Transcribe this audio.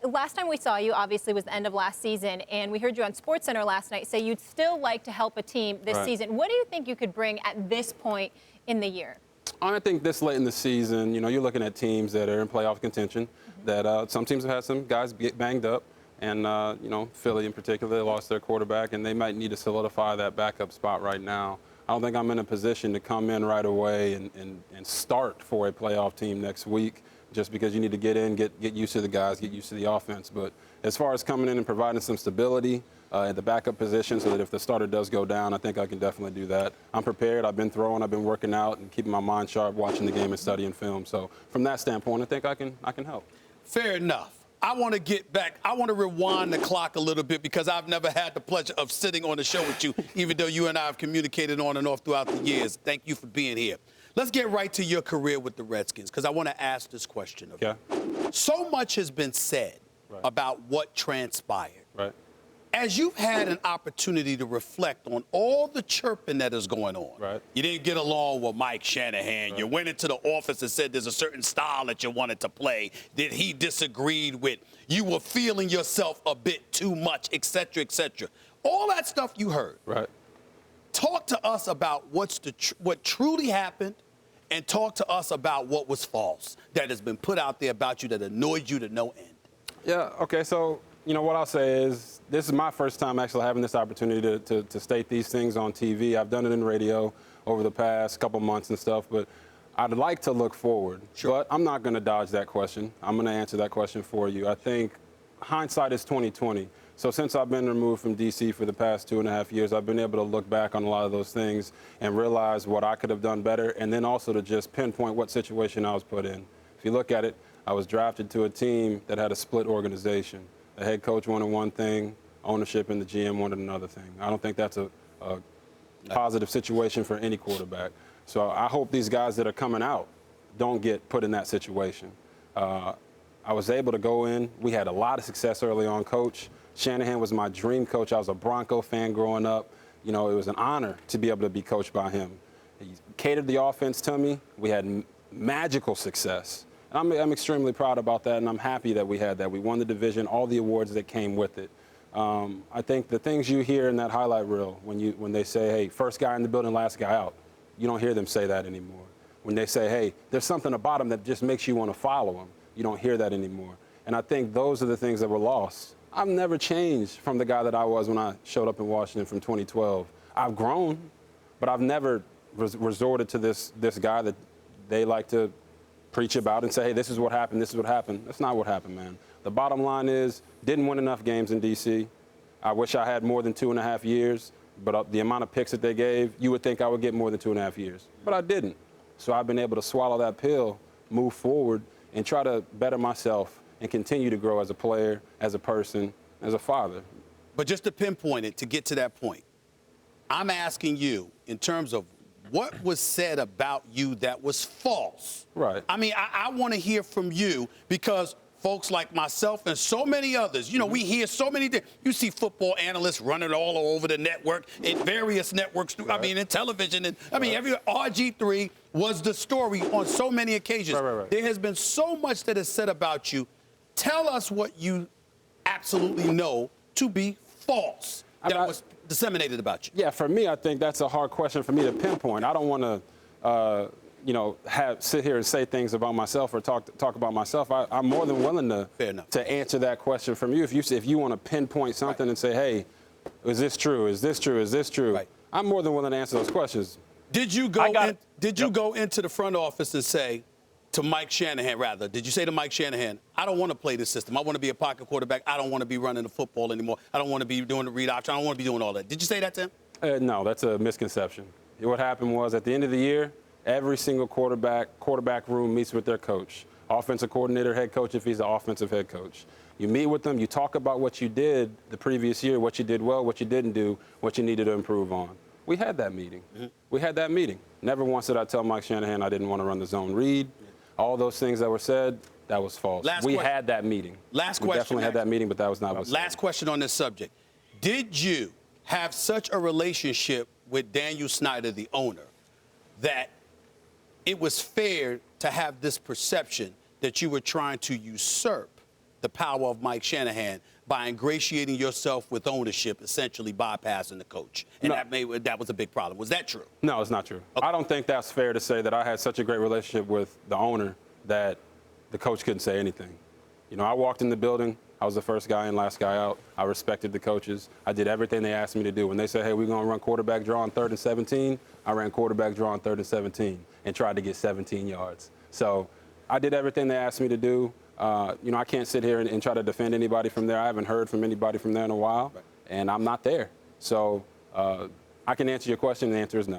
last time we saw you, obviously, was the end of last season, and we heard you on SportsCenter last night say you'd still like to help a team this season. What do you think you could bring at this point in the year? I think this late in the season, you know, you're looking at teams that are in playoff contention, that some teams have had some guys get banged up, and, you know, Philly in particular, they lost their quarterback, and they might need to solidify that backup spot right now. I don't think I'm in a position to come in right away and start for a playoff team next week, just because you need to get in, get used to the guys, get used to the offense. But as far as coming in and providing some stability at the backup position so that if the starter does go down, I think I can definitely do that. I'm prepared. I've been throwing. I've been working out and keeping my mind sharp, watching the game and studying film. So from that standpoint, I think I can help. Fair enough. I want to get back. I want to rewind the clock a little bit because I've never had the pleasure of sitting on the show with you, even though you and I have communicated on and off throughout the years. Thank you for being here. Let's get right to your career with the Redskins, because I want to ask this question of you. So much has been said about what transpired. As you've had an opportunity to reflect on all the chirping that is going on, you didn't get along with Mike Shanahan. You went into the office and said there's a certain style that you wanted to play that he disagreed with. You were feeling yourself a bit too much, et cetera, et cetera. All that stuff you heard. Talk to us about what truly happened, and talk to us about what was false that has been put out there about you that annoyed you to no end. Yeah, okay, so, you know, what I'll say is this is my first time actually having this opportunity to state these things on TV. I've done it in radio over the past couple months and stuff, but I'd like to look forward. But I'm not going to dodge that question. I'm going to answer that question for you. I think hindsight is 20/20. So since I've been removed from D.C. for the past 2.5 years, I've been able to look back on a lot of those things and realize what I could have done better, and then also to just pinpoint what situation I was put in. If you look at it, I was drafted to a team that had a split organization. The head coach wanted one thing, ownership and the GM wanted another thing. I don't think that's a positive situation for any quarterback. So I hope these guys that are coming out don't get put in that situation. I was able to go in. We had a lot of success early on, Coach. Shanahan was my dream coach. I was a Bronco fan growing up. You know, it was an honor to be able to be coached by him. He catered the offense to me. We had magical success. And I'm extremely proud about that, and I'm happy that we had that. We won the division, all the awards that came with it. I think the things you hear in that highlight reel when they say, hey, first guy in the building, last guy out, you don't hear them say that anymore. When they say, hey, there's something about him that just makes you want to follow him, you don't hear that anymore. And I think those are the things that were lost. I've never changed from the guy that I was when I showed up in Washington from 2012. I've grown, but I've never resorted to this guy that they like to preach about and say, hey, this is what happened, this is what happened. That's not what happened, man. The bottom line is, didn't win enough games in D.C. I wish I had more than 2.5 years, but the amount of picks that they gave, you would think I would get more than 2.5 years. But I didn't. So I've been able to swallow that pill, move forward, and try to better myself and continue to grow as a player, as a person, as a father. But just to pinpoint it, to get to that point, I'm asking you in terms of what was said about you that was false. I mean, I want to hear from you because folks like myself and so many others, you know, we hear so many things. You see football analysts running all over the network, in various networks, I mean, in television. And I mean, every RG3 was the story on so many occasions. There has been so much that is said about you. Tell us what you absolutely know to be false that was disseminated about you. Yeah, for me, I think that's a hard question for me to pinpoint. I don't want to, you know, sit here and say things about myself or talk about myself. I'm more than willing to answer that question from you. If you want to pinpoint something and say, hey, is this true? Is this true? Is this true? I'm more than willing to answer those questions. Did you go go into the front office and say to Mike Shanahan, rather, did you say to Mike Shanahan, I don't want to play this system. I want to be a pocket quarterback. I don't want to be running the football anymore. I don't want to be doing the read option. I don't want to be doing all that. Did you say that to him? No, that's a misconception. What happened was at the end of the year, every single quarterback room meets with their coach. Offensive coordinator, head coach, if he's the offensive head coach. You meet with them, you talk about what you did the previous year, what you did well, what you didn't do, what you needed to improve on. We had that meeting. We had that meeting. Never once did I tell Mike Shanahan I didn't want to run the zone read. All those things that were said, that was false. We had that meeting. Last we question. Definitely had that meeting, but that was not what's Last question on this subject. Did you have such a relationship with Daniel Snyder, the owner, that it was fair to have this perception that you were trying to usurp the power of Mike Shanahan by ingratiating yourself with ownership, essentially bypassing the coach. And that was a big problem. Was that true? No, it's not true. Okay. I don't think that's fair to say that I had such a great relationship with the owner that the coach couldn't say anything. You know, I walked in the building. I was the first guy in, last guy out. I respected the coaches. I did everything they asked me to do. When they said, hey, we're going to run quarterback draw on 3rd and 17, I ran quarterback draw on 3rd and 17 and tried to get 17 yards. So I did everything they asked me to do. You know, I can't sit here and try to defend anybody from there. I haven't heard from anybody from there in a while, and I'm not there. So I can answer your question, and the answer is no.